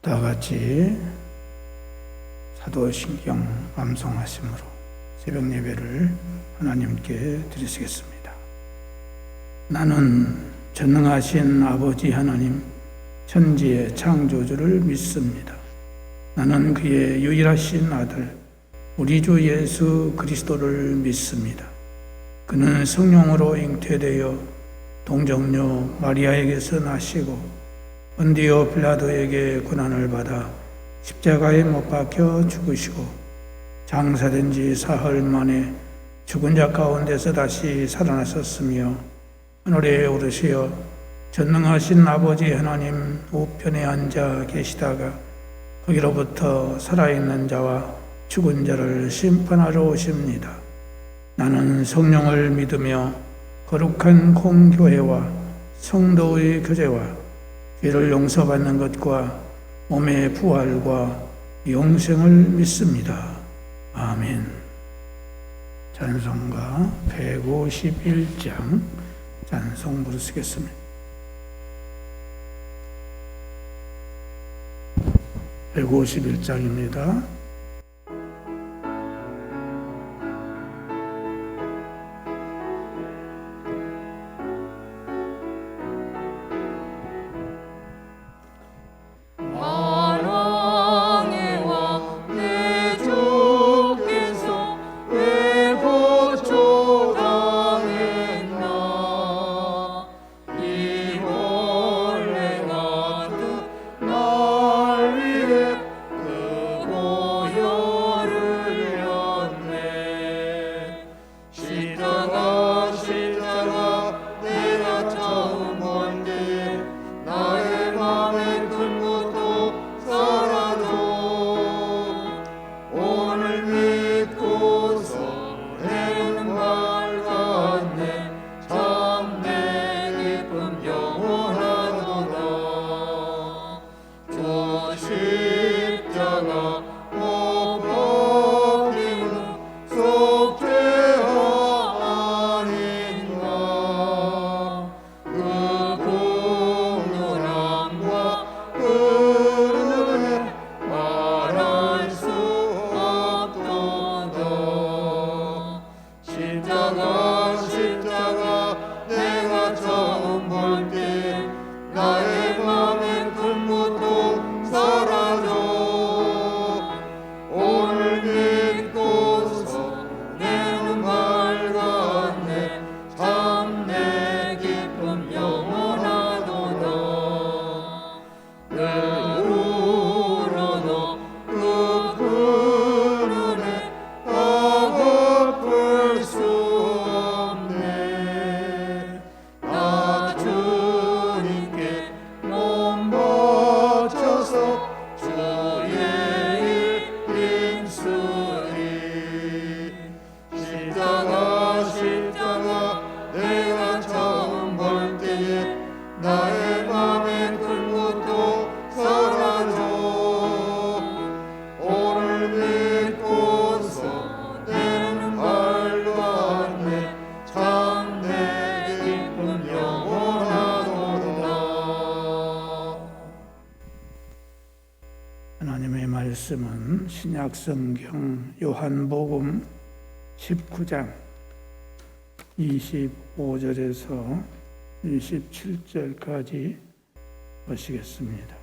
다 같이 사도신경 암송하심으로 새벽 예배를 하나님께 드리시겠습니다. 나는 전능하신 아버지 하나님 천지의 창조주를 믿습니다. 나는 그의 유일하신 아들 우리 주 예수 그리스도를 믿습니다. 그는 성령으로 잉태되어 동정녀 마리아에게서 나시고 본디오 빌라도에게 고난을 받아 십자가에 못 박혀 죽으시고 장사된 지 사흘 만에 죽은 자 가운데서 다시 살아나셨으며 하늘에 오르시어 전능하신 아버지 하나님 우편에 앉아 계시다가 거기로부터 살아있는 자와 죽은 자를 심판하러 오십니다. 나는 성령을 믿으며 거룩한 공교회와 성도의 교제와 죄를 용서받는 것과 몸의 부활과 영생을 믿습니다. 아멘. 찬송가 151장 찬송 부르시겠습니다. 151장입니다. 하나님의 말씀은 신약성경 요한복음 19장 25절에서 27절까지 보시겠습니다.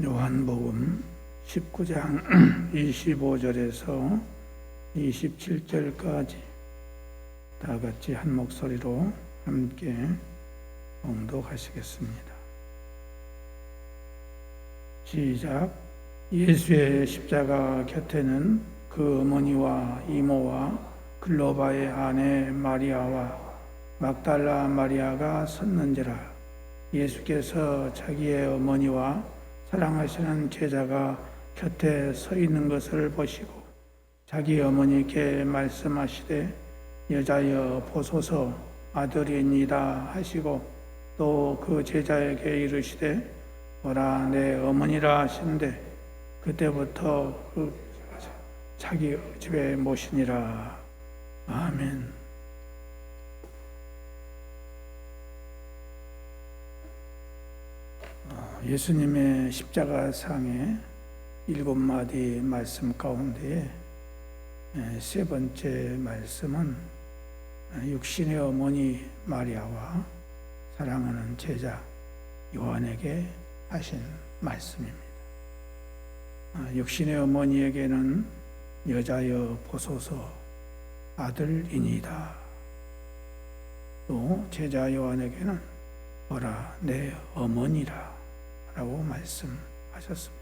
요한복음 19장 25절에서 27절까지 다 같이 한 목소리로 함께 봉독하시겠습니다. 시작. 예수의 십자가 곁에는 그 어머니와 이모와 글로바의 아내 마리아와 막달라 마리아가 섰는지라. 예수께서 자기의 어머니와 사랑하시는 제자가 곁에 서 있는 것을 보시고 자기 어머니께 말씀하시되 여자여 보소서 아들이니이다 하시고 또 그 제자에게 이르시되 보라 내 어머니라 하신대 그때부터 그 자기 집에 모시니라. 아멘. 예수님의 십자가상의 7마디 말씀 가운데에 세 번째 말씀은 육신의 어머니 마리아와 사랑하는 제자 요한에게 하신 말씀입니다. 육신의 어머니에게는 여자여 보소서 아들이니이다. 또 제자 요한에게는 보라 내 어머니라 라고 말씀하셨습니다.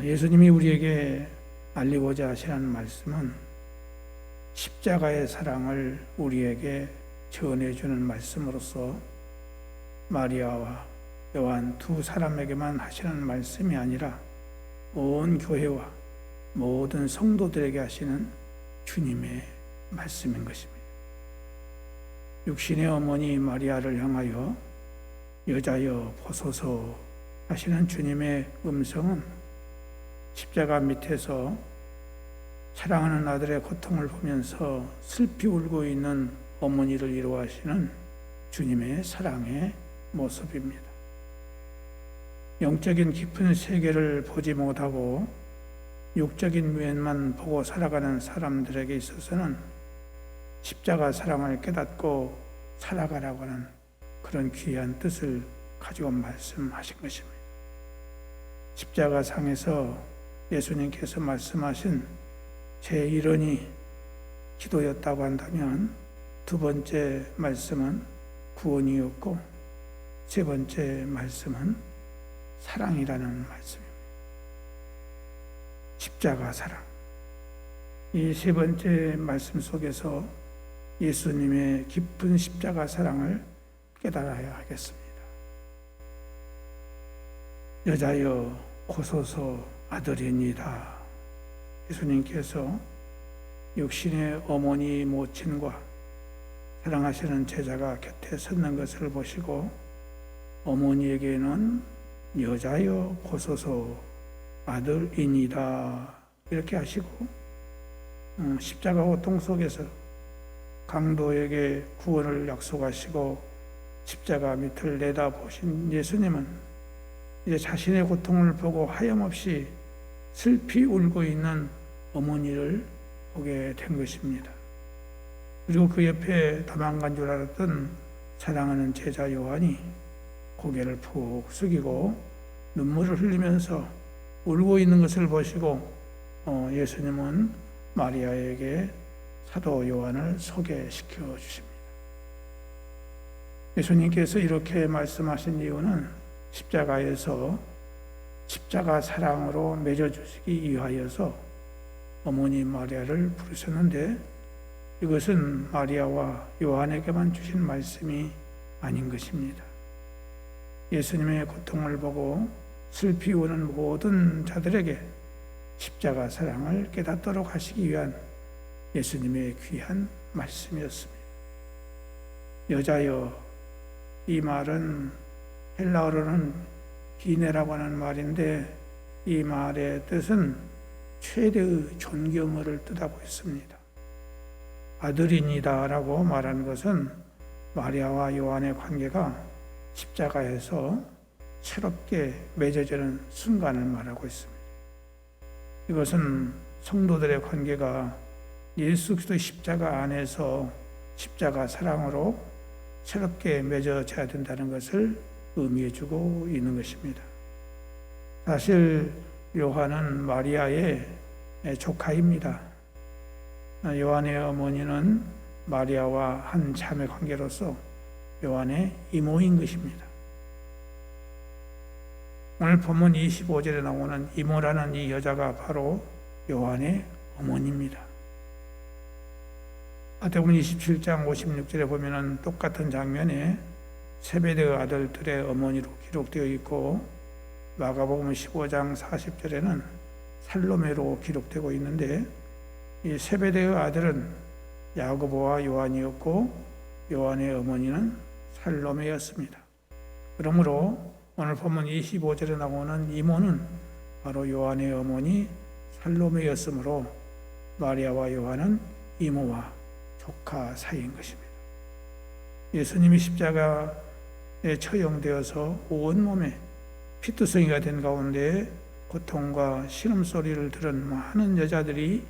예수님이 우리에게 알리고자 하시는 말씀은 십자가의 사랑을 우리에게 전해주는 말씀으로서 마리아와 요한 두 사람에게만 하시는 말씀이 아니라 온 교회와 모든 성도들에게 하시는 주님의 말씀인 것입니다. 육신의 어머니 마리아를 향하여 여자여 보소서 하시는 주님의 음성은 십자가 밑에서 사랑하는 아들의 고통을 보면서 슬피 울고 있는 어머니를 이루어하시는 주님의 사랑의 모습입니다. 영적인 깊은 세계를 보지 못하고 육적인 면만 보고 살아가는 사람들에게 있어서는 십자가 사랑을 깨닫고 살아가라고 하는 그런 귀한 뜻을 가지고 말씀하신 것입니다. 십자가 상에서 예수님께서 말씀하신 제1원이 기도였다고 한다면 두 번째 말씀은 구원이었고 세 번째 말씀은 사랑이라는 말씀입니다. 십자가 사랑. 이 세 번째 말씀 속에서 예수님의 깊은 십자가 사랑을 깨달아야 하겠습니다. 여자여 보소서 아들이니이다. 예수님께서 육신의 어머니 모친과 사랑하시는 제자가 곁에 섰는 것을 보시고 어머니에게는 여자여 보소서 아들이니이다 이렇게 하시고 십자가 고통 속에서 강도에게 구원을 약속하시고 십자가 밑을 내다보신 예수님은 이제 자신의 고통을 보고 하염없이 슬피 울고 있는 어머니를 보게 된 것입니다. 그리고 그 옆에 도망간 줄 알았던 사랑하는 제자 요한이 고개를 푹 숙이고 눈물을 흘리면서 울고 있는 것을 보시고 예수님은 마리아에게 사도 요한을 소개시켜 주십니다. 예수님께서 이렇게 말씀하신 이유는 십자가에서 십자가 사랑으로 맺어주시기 위하여서 어머니 마리아를 부르셨는데 이것은 마리아와 요한에게만 주신 말씀이 아닌 것입니다. 예수님의 고통을 보고 슬피 우는 모든 자들에게 십자가 사랑을 깨닫도록 하시기 위한 예수님의 귀한 말씀이었습니다. 여자여, 이 말은 헬라어로는 기네라고 하는 말인데 이 말의 뜻은 최대의 존경어를 뜻하고 있습니다. 아들이니다 라고 말하는 것은 마리아와 요한의 관계가 십자가에서 새롭게 맺어지는 순간을 말하고 있습니다. 이것은 성도들의 관계가 예수 그리스도 십자가 안에서 십자가 사랑으로 새롭게 맺어져야 된다는 것을 의미해주고 있는 것입니다. 사실 요한은 마리아의 조카입니다. 요한의 어머니는 마리아와 한 자매 관계로서 요한의 이모인 것입니다. 오늘 본문 25절에 나오는 이모라는 이 여자가 바로 요한의 어머니입니다. 마태복음 27장 56절에 보면은 똑같은 장면에 세베대의 아들들의 어머니로 기록되어 있고 마가복음 15장 40절에는 살로메로 기록되고 있는데 이 세베대의 아들은 야고보와 요한이었고 요한의 어머니는 살로메였습니다. 그러므로 오늘 본문 25절에 나오는 이모는 바로 요한의 어머니 살로메였으므로 마리아와 요한은 이모와 조카 사이인 것입니다. 예수님이 십자가 처형되어서 온몸에 피투성이가 된 가운데 고통과 신음소리를 들은 많은 여자들이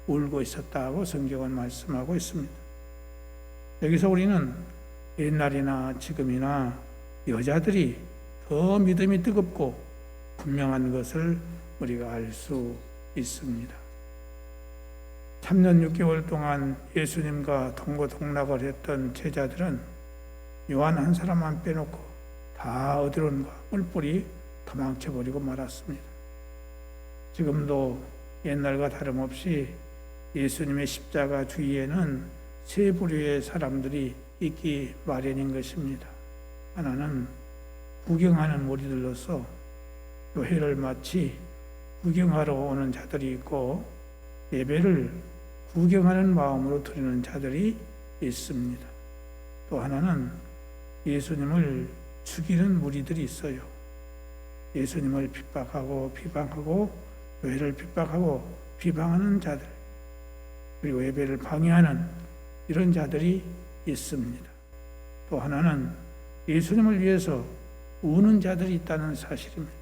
울고 있었다고 성경은 말씀하고 있습니다. 여기서 우리는 옛날이나 지금이나 여자들이 더 믿음이 뜨겁고 분명한 것을 우리가 알 수 있습니다. 3년 6개월 동안 예수님과 동고동락을 했던 제자들은 요한 한 사람만 빼놓고 다 어디론가 뿔뿔이 도망쳐버리고 말았습니다. 지금도 옛날과 다름없이 예수님의 십자가 주위에는 세 부류의 사람들이 있기 마련인 것입니다. 하나는 구경하는 무리들로서 교회를 마치 구경하러 오는 자들이 있고 예배를 구경하는 마음으로 드리는 자들이 있습니다. 또 하나는 예수님을 죽이는 무리들이 있어요. 예수님을 핍박하고 비방하고 교회를 핍박하고 비방하는 자들, 그리고 예배를 방해하는 이런 자들이 있습니다. 또 하나는 예수님을 위해서 우는 자들이 있다는 사실입니다.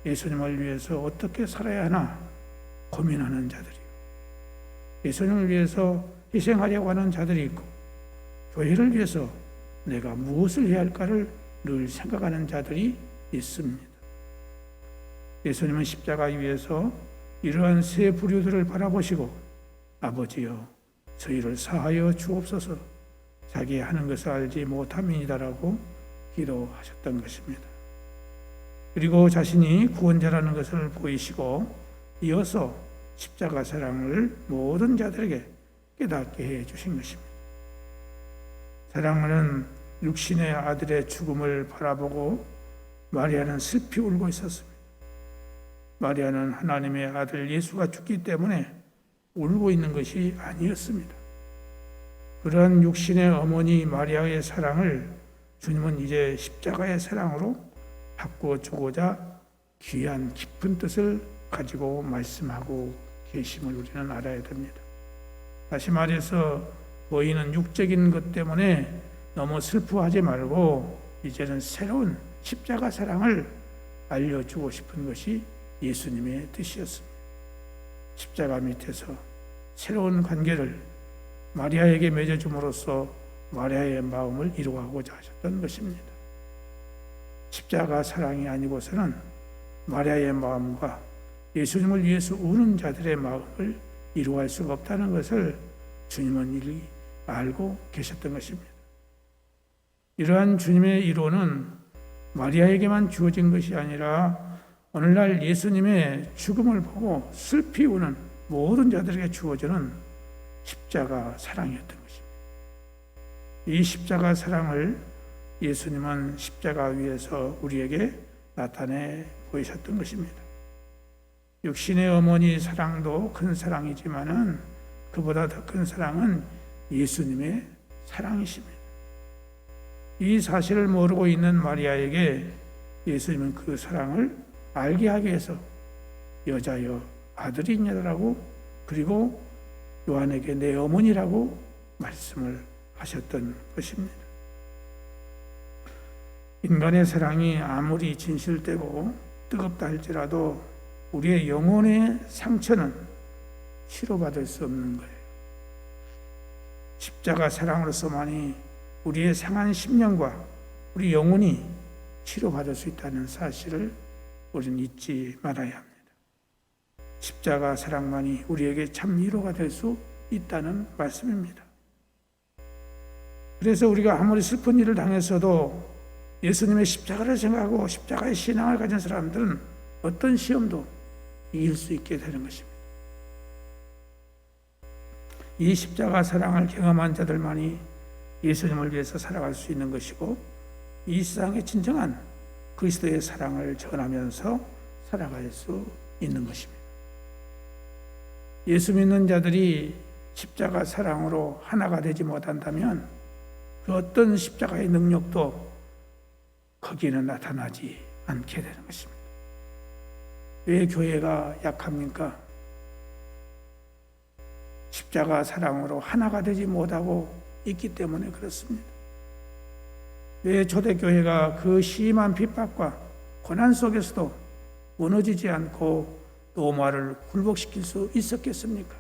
예수님을 위해서 어떻게 살아야 하나 고민하는 자들이요. 예수님을 위해서 희생하려고 하는 자들이 있고, 교회를 위해서 내가 무엇을 해야 할까를 늘 생각하는 자들이 있습니다. 예수님은 십자가 위에서 이러한 세 부류들을 바라보시고 아버지여 저희를 사하여 주옵소서, 자기 하는 것을 알지 못함이니다라고 기도하셨던 것입니다. 그리고 자신이 구원자라는 것을 보이시고 이어서 십자가 사랑을 모든 자들에게 깨닫게 해 주신 것입니다. 사랑하는 육신의 아들의 죽음을 바라보고 마리아는 슬피 울고 있었습니다. 마리아는 하나님의 아들 예수가 죽기 때문에 울고 있는 것이 아니었습니다. 그러한 육신의 어머니 마리아의 사랑을 주님은 이제 십자가의 사랑으로 바꾸어 주고자 귀한 깊은 뜻을 가지고 말씀하고 계심을 우리는 알아야 됩니다. 다시 말해서 보이는 육적인 것 때문에 너무 슬퍼하지 말고 이제는 새로운 십자가 사랑을 알려주고 싶은 것이 예수님의 뜻이었습니다. 십자가 밑에서 새로운 관계를 마리아에게 맺어줌으로써 마리아의 마음을 이루어가고자 하셨던 것입니다. 십자가 사랑이 아니고서는 마리아의 마음과 예수님을 위해서 우는 자들의 마음을 이루어갈 수가 없다는 것을 주님은 이미 알고 계셨던 것입니다. 이러한 주님의 이론은 마리아에게만 주어진 것이 아니라 오늘날 예수님의 죽음을 보고 슬피 우는 모든 자들에게 주어지는 십자가 사랑이었던 것입니다. 이 십자가 사랑을 예수님은 십자가 위에서 우리에게 나타내 보이셨던 것입니다. 육신의 어머니 사랑도 큰 사랑이지만은 그보다 더 큰 사랑은 예수님의 사랑이십니다. 이 사실을 모르고 있는 마리아에게 예수님은 그 사랑을 알게 하기 위해서 여자여 아들이 있냐라고, 그리고 요한에게 내 어머니라고 말씀을 하셨던 것입니다. 인간의 사랑이 아무리 진실되고 뜨겁다 할지라도 우리의 영혼의 상처는 치료받을 수 없는 거예요. 십자가 사랑으로서만이 우리의 상한 심령과 우리 영혼이 치료받을 수 있다는 사실을 우리는 잊지 말아야 합니다. 십자가 사랑만이 우리에게 참 위로가 될 수 있다는 말씀입니다. 그래서 우리가 아무리 슬픈 일을 당했어도 예수님의 십자가를 생각하고 십자가의 신앙을 가진 사람들은 어떤 시험도 이길 수 있게 되는 것입니다. 이 십자가 사랑을 경험한 자들만이 예수님을 위해서 살아갈 수 있는 것이고, 이 세상의 진정한 그리스도의 사랑을 전하면서 살아갈 수 있는 것입니다. 예수 믿는 자들이 십자가 사랑으로 하나가 되지 못한다면 그 어떤 십자가의 능력도 거기에는 나타나지 않게 되는 것입니다. 왜 교회가 약합니까? 십자가 사랑으로 하나가 되지 못하고 있기 때문에 그렇습니다. 왜 초대교회가 그 심한 핍박과 고난 속에서도 무너지지 않고 로마를 굴복시킬 수 있었겠습니까?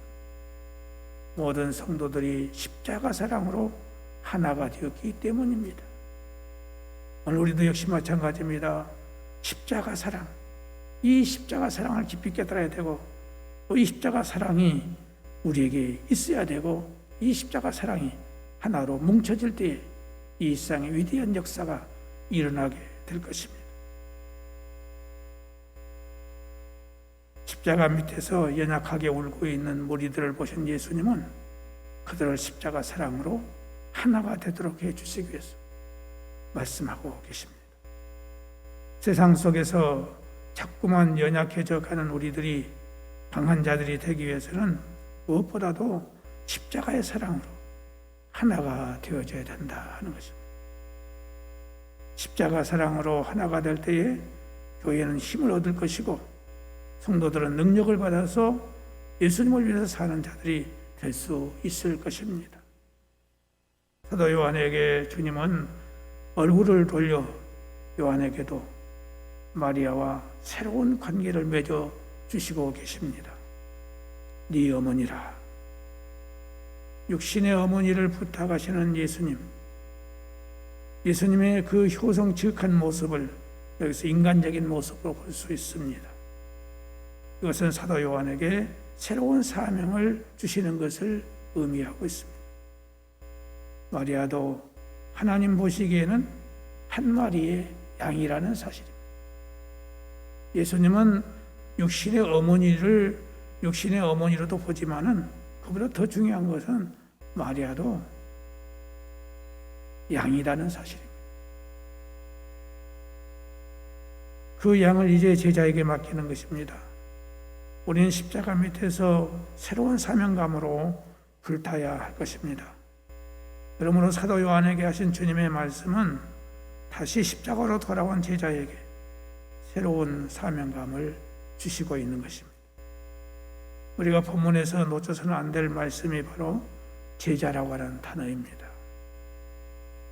모든 성도들이 십자가 사랑으로 하나가 되었기 때문입니다. 오늘 우리도 역시 마찬가지입니다. 십자가 사랑, 이 십자가 사랑을 깊이 깨달아야 되고 또 이 십자가 사랑이 우리에게 있어야 되고 이 십자가 사랑이 하나로 뭉쳐질 때에 이 세상의 위대한 역사가 일어나게 될 것입니다. 십자가 밑에서 연약하게 울고 있는 무리들을 보신 예수님은 그들을 십자가 사랑으로 하나가 되도록 해주시기 위해서 말씀하고 계십니다. 세상 속에서 자꾸만 연약해져 가는 우리들이 강한 자들이 되기 위해서는 무엇보다도 십자가의 사랑으로 하나가 되어져야 된다 하는 것입니다. 십자가 사랑으로 하나가 될 때에 교회는 힘을 얻을 것이고 성도들은 능력을 받아서 예수님을 위해서 사는 자들이 될 수 있을 것입니다. 사도 요한에게 주님은 얼굴을 돌려 요한에게도 마리아와 새로운 관계를 맺어 주시고 계십니다. 네 어머니라. 육신의 어머니를 부탁하시는 예수님, 예수님의 그 효성지극한 모습을 여기서 인간적인 모습으로 볼 수 있습니다. 이것은 사도 요한에게 새로운 사명을 주시는 것을 의미하고 있습니다. 마리아도 하나님 보시기에는 한 마리의 양이라는 사실입니다. 예수님은 육신의 어머니로도 보지만은 그보다 더 중요한 것은 마리아도 양이라는 사실입니다. 그 양을 이제 제자에게 맡기는 것입니다. 우리는 십자가 밑에서 새로운 사명감으로 불타야 할 것입니다. 그러므로 사도 요한에게 하신 주님의 말씀은 다시 십자가로 돌아온 제자에게 새로운 사명감을 주시고 있는 것입니다. 우리가 본문에서 놓쳐서는 안 될 말씀이 바로 제자라고 하는 단어입니다.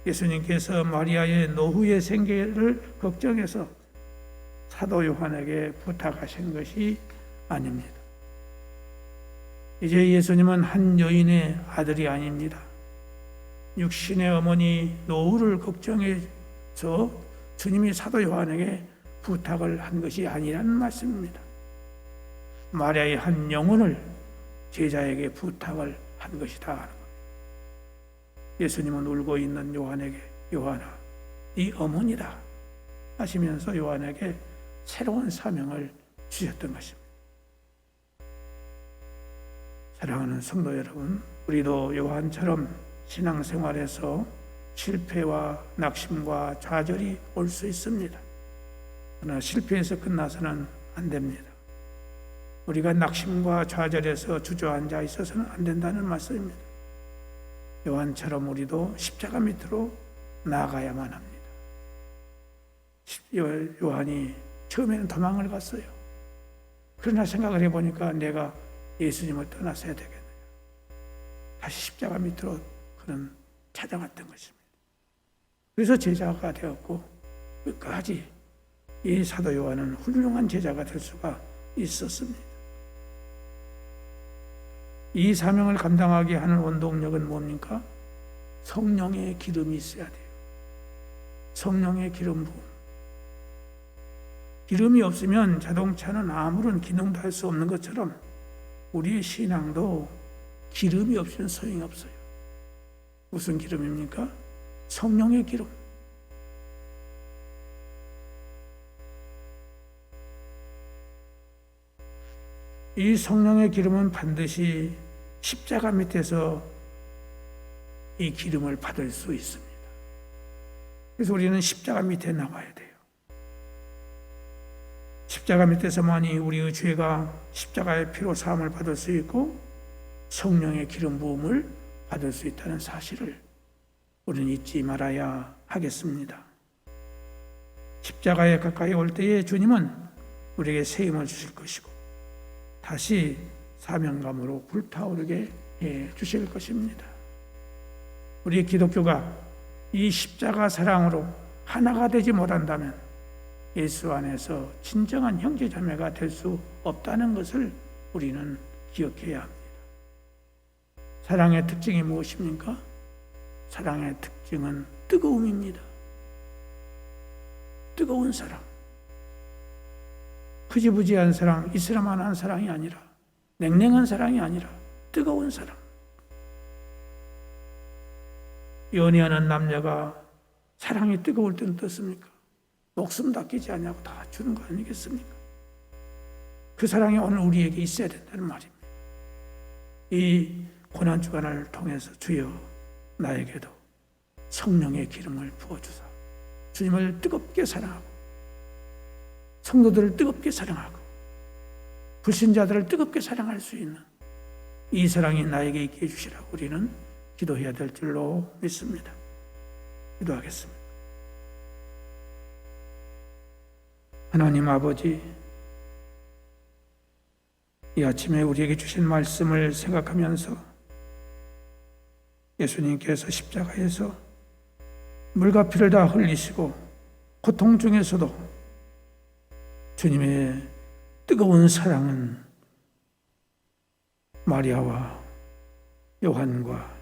예수님께서 마리아의 노후의 생계를 걱정해서 사도 요한에게 부탁하신 것이 아닙니다. 이제 예수님은 한 여인의 아들이 아닙니다. 육신의 어머니 노후를 걱정해서 주님이 사도 요한에게 부탁을 한 것이 아니라는 말씀입니다. 마리아의 한 영혼을 제자에게 부탁을 한 것이다. 예수님은 울고 있는 요한에게 요한아, 네 어머니다 하시면서 요한에게 새로운 사명을 주셨던 것입니다. 사랑하는 성도 여러분, 우리도 요한처럼 신앙생활에서 실패와 낙심과 좌절이 올 수 있습니다. 그러나 실패해서 끝나서는 안 됩니다. 우리가 낙심과 좌절에서 주저앉아 있어서는 안 된다는 말씀입니다. 요한처럼 우리도 십자가 밑으로 나아가야만 합니다. 요한이 처음에는 도망을 갔어요. 그러나 생각을 해보니까 내가 예수님을 떠나서야 되겠느냐. 다시 십자가 밑으로 그는 찾아갔던 것입니다. 그래서 제자가 되었고 끝까지 이 사도 요한은 훌륭한 제자가 될 수가 있었습니다. 이 사명을 감당하게 하는 원동력은 뭡니까? 성령의 기름이 있어야 돼요. 성령의 기름 부음. 기름이 없으면 자동차는 아무런 기능도 할 수 없는 것처럼 우리의 신앙도 기름이 없이는 소용이 없어요. 무슨 기름입니까? 성령의 기름. 이 성령의 기름은 반드시 십자가 밑에서 이 기름을 받을 수 있습니다. 그래서 우리는 십자가 밑에 나와야 돼요. 십자가 밑에서만이 우리의 죄가 십자가의 피로 사함을 받을 수 있고 성령의 기름 부음을 받을 수 있다는 사실을 우리는 잊지 말아야 하겠습니다. 십자가에 가까이 올 때에 주님은 우리에게 새 힘을 주실 것이고 다시 사명감으로 불타오르게 해 주실 것입니다. 우리 기독교가 이 십자가 사랑으로 하나가 되지 못한다면 예수 안에서 진정한 형제자매가 될 수 없다는 것을 우리는 기억해야 합니다. 사랑의 특징이 무엇입니까? 사랑의 특징은 뜨거움입니다. 뜨거운 사랑. 흐지부지한 사랑, 있으라만한 사랑이 아니라, 냉랭한 사랑이 아니라 뜨거운 사랑. 연애하는 남녀가 사랑이 뜨거울 때는 어떻습니까? 목숨 닦이지 않냐고 다 주는 거 아니겠습니까? 그 사랑이 오늘 우리에게 있어야 된다는 말입니다. 이 고난주간을 통해서 주여 나에게도 성령의 기름을 부어주사 주님을 뜨겁게 사랑하고 성도들을 뜨겁게 사랑하고 불신자들을 뜨겁게 사랑할 수 있는 이 사랑이 나에게 있게 해주시라고 우리는 기도해야 될 줄로 믿습니다. 기도하겠습니다. 하나님 아버지, 이 아침에 우리에게 주신 말씀을 생각하면서 예수님께서 십자가에서 물과 피를 다 흘리시고 고통 중에서도 주님의 뜨거운 사랑은 마리아와 요한과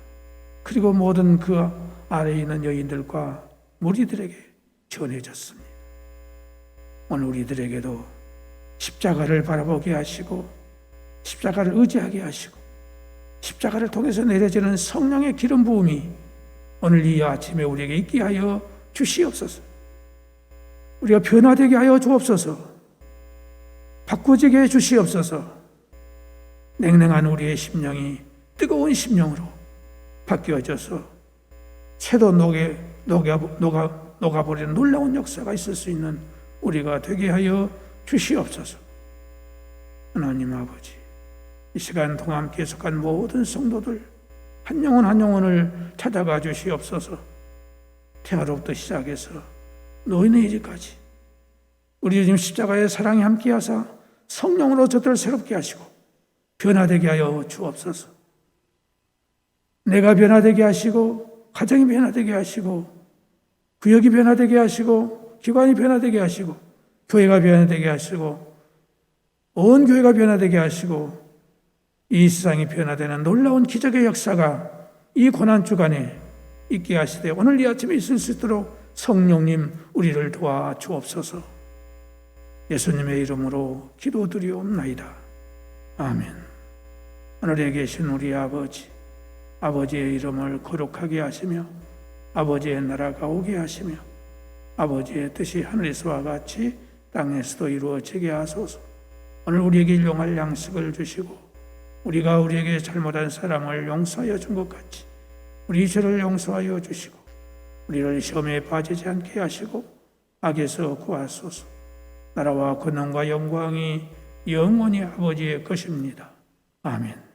그리고 모든 그 아래에 있는 여인들과 무리들에게 전해졌습니다. 오늘 우리들에게도 십자가를 바라보게 하시고 십자가를 의지하게 하시고 십자가를 통해서 내려지는 성령의 기름 부음이 오늘 이 아침에 우리에게 있게 하여 주시옵소서. 우리가 변화되게 하여 주옵소서. 바꾸지게 해 주시옵소서. 냉랭한 우리의 심령이 뜨거운 심령으로 바뀌어져서 채도 녹아버리는 놀라운 역사가 있을 수 있는 우리가 되게 하여 주시옵소서. 하나님 아버지, 이 시간 동안 계속한 모든 성도들 한 영혼 한 영혼을 찾아가 주시옵소서. 태아로부터 시작해서 노인의 이르까지 우리 주님 십자가의 사랑이 함께하사 성령으로 저들을 새롭게 하시고 변화되게 하여 주옵소서. 내가 변화되게 하시고 가정이 변화되게 하시고 구역이 변화되게 하시고 기관이 변화되게 하시고 교회가 변화되게 하시고 온 교회가 변화되게 하시고 이 세상이 변화되는 놀라운 기적의 역사가 이 고난주간에 있게 하시되 오늘 이 아침에 있을 수 있도록 성령님 우리를 도와 주옵소서. 예수님의 이름으로 기도드리옵나이다. 아멘. 하늘에 계신 우리 아버지, 아버지의 이름을 거룩하게 하시며 아버지의 나라가 오게 하시며 아버지의 뜻이 하늘에서와 같이 땅에서도 이루어지게 하소서. 오늘 우리에게 일용할 양식을 주시고 우리가 우리에게 잘못한 사람을 용서하여 준 것 같이 우리 죄를 용서하여 주시고 우리를 시험에 빠지지 않게 하시고 악에서 구하소서. 나라와 권능과 영광이 영원히 아버지의 것입니다. 아멘.